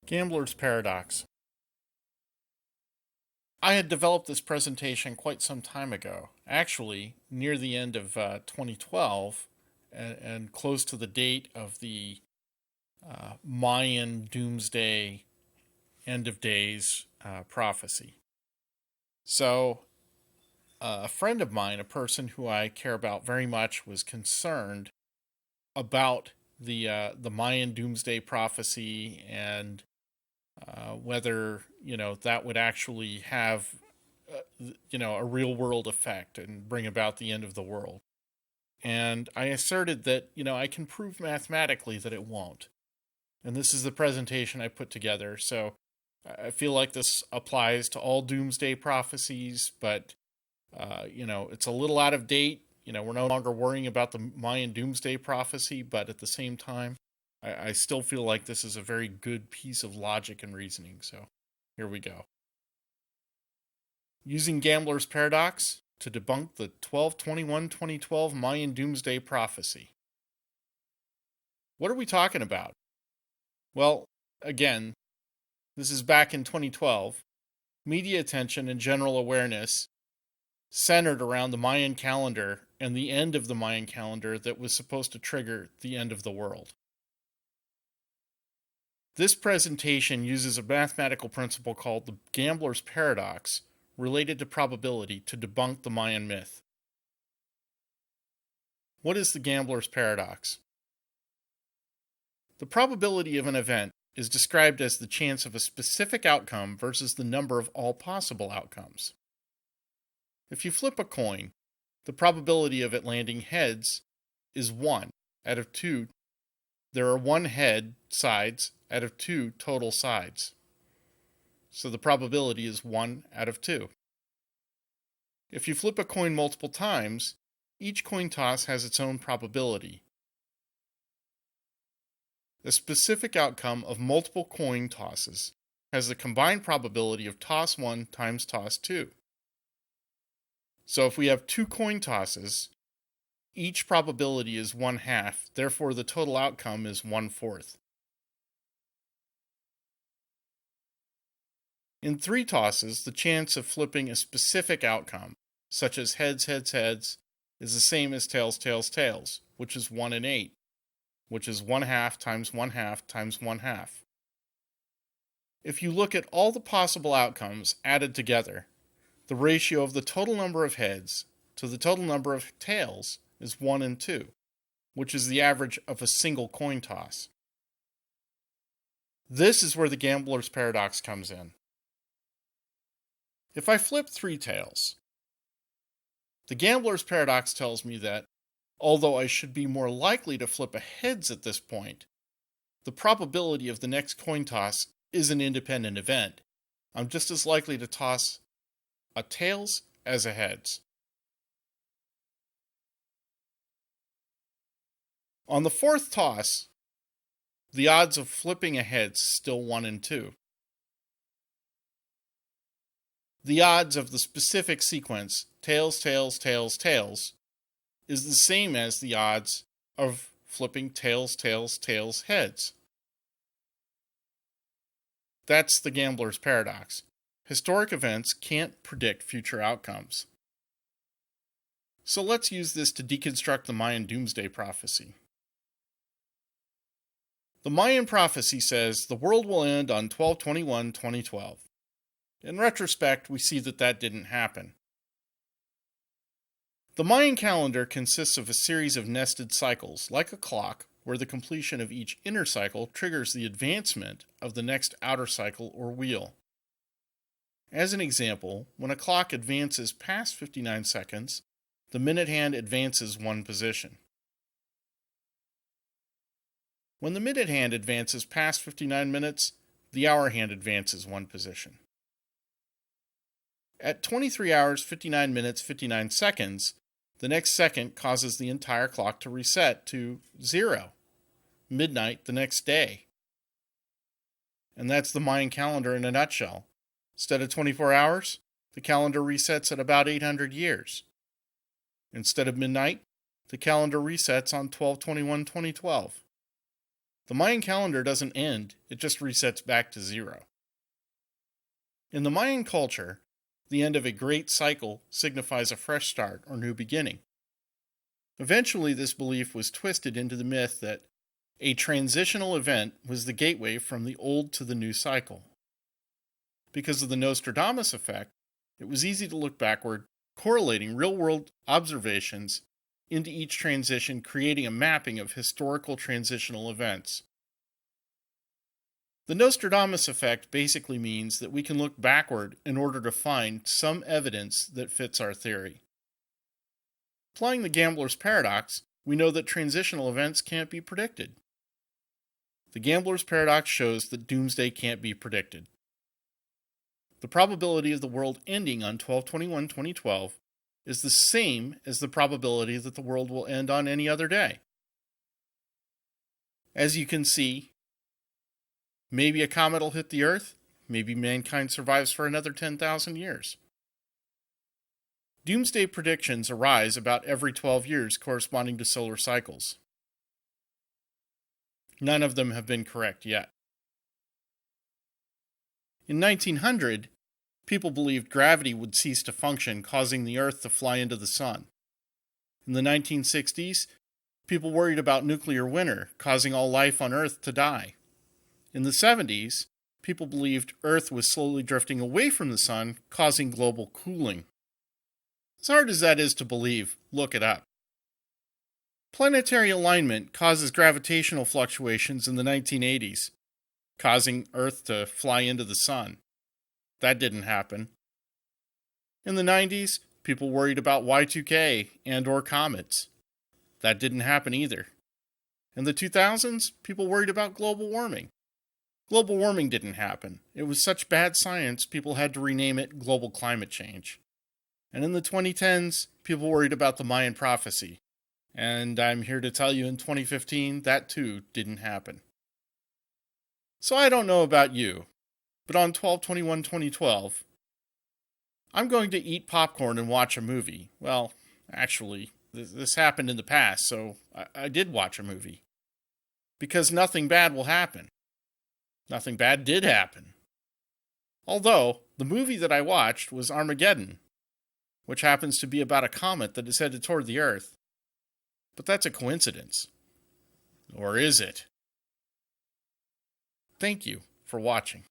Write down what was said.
Gambler's Paradox. I had developed this presentation quite some time ago, actually near the end of 2012 and close to the date of the Mayan Doomsday end of days prophecy. So, a friend of mine, a person who I care about very much, was concerned about the Mayan Doomsday prophecy and whether that would actually have a real world effect and bring about the end of the world. And I asserted that I can prove mathematically that it won't. And this is the presentation I put together. So I feel like this applies to all doomsday prophecies, but it's a little out of date. We're no longer worrying about the Mayan doomsday prophecy, but at the same time, I still feel like this is a very good piece of logic and reasoning. So here we go. Using Gambler's Paradox to debunk the 12/21/2012 Mayan doomsday prophecy. What are we talking about? Well, again, this is back in 2012. Media attention and general awareness centered around the Mayan calendar and the end of the Mayan calendar that was supposed to trigger the end of the world. This presentation uses a mathematical principle called the Gambler's Paradox related to probability to debunk the Mayan myth. What is the Gambler's Paradox? The probability of an event is described as the chance of a specific outcome versus the number of all possible outcomes. If you flip a coin, the probability of it landing heads is 1 out of 2. There are 1 head sides out of 2 total sides. So the probability is 1 out of 2. If you flip a coin multiple times, each coin toss has its own probability. The specific outcome of multiple coin tosses has the combined probability of toss 1 times toss 2. So if we have 2 coin tosses, each probability is 1/2, therefore the total outcome is 1/4. In 3 tosses, the chance of flipping a specific outcome, such as heads, heads, heads, is the same as tails, tails, tails, which is 1 in 8, which is 1/2 times 1/2 times 1/2. If you look at all the possible outcomes added together, the ratio of the total number of heads to the total number of tails is 1 and 2, which is the average of a single coin toss. This is where the Gambler's Paradox comes in. If I flip 3 tails, the Gambler's Paradox tells me that, although I should be more likely to flip a heads at this point, the probability of the next coin toss is an independent event. I'm just as likely to toss a tails as a heads. On the 4th toss, the odds of flipping a heads is still 1 and 2. The odds of the specific sequence, tails, tails, tails, tails, is the same as the odds of flipping tails, tails, tails, heads. That's the Gambler's Paradox. Historic events can't predict future outcomes. So let's use this to deconstruct the Mayan doomsday prophecy. The Mayan prophecy says the world will end on 12/21/2012. In retrospect, we see that didn't happen. The Mayan calendar consists of a series of nested cycles, like a clock, where the completion of each inner cycle triggers the advancement of the next outer cycle or wheel. As an example, when a clock advances past 59 seconds, the minute hand advances 1 position. When the minute hand advances past 59 minutes, the hour hand advances 1 position. At 23 hours, 59 minutes, 59 seconds, the next second causes the entire clock to reset to 0, midnight the next day. And that's the Mayan calendar in a nutshell. Instead of 24 hours, the calendar resets at about 800 years. Instead of midnight, the calendar resets on 12/21/2012. The Mayan calendar doesn't end, it just resets back to zero. In the Mayan culture, the end of a great cycle signifies a fresh start or new beginning. Eventually, this belief was twisted into the myth that a transitional event was the gateway from the old to the new cycle. Because of the Nostradamus effect, it was easy to look backward, correlating real-world observations into each transition, creating a mapping of historical transitional events. The Nostradamus effect basically means that we can look backward in order to find some evidence that fits our theory. Applying the gambler's paradox, we know that transitional events can't be predicted. The gambler's paradox shows that Doomsday can't be predicted. The probability of the world ending on 12/21/2012 is the same as the probability that the world will end on any other day. As you can see, maybe a comet will hit the Earth, maybe mankind survives for another 10,000 years. Doomsday predictions arise about every 12 years corresponding to solar cycles. None of them have been correct yet. In 1900, people believed gravity would cease to function, causing the Earth to fly into the sun. In the 1960s, people worried about nuclear winter, causing all life on Earth to die. In the 70s, people believed Earth was slowly drifting away from the sun, causing global cooling. As hard as that is to believe, look it up. Planetary alignment causes gravitational fluctuations in the 1980s, causing Earth to fly into the sun. That didn't happen. In the 90s, people worried about Y2K and/or comets. That didn't happen either. In the 2000s, people worried about global warming. Global warming didn't happen. It was such bad science, people had to rename it global climate change. And in the 2010s, people worried about the Mayan prophecy. And I'm here to tell you in 2015, that too didn't happen. So I don't know about you, but on 12/21/2012, I'm going to eat popcorn and watch a movie. Well, actually, this happened in the past, so I did watch a movie. Because nothing bad will happen. Nothing bad did happen. Although, the movie that I watched was Armageddon, which happens to be about a comet that is headed toward the Earth. But that's a coincidence. Or is it? Thank you for watching.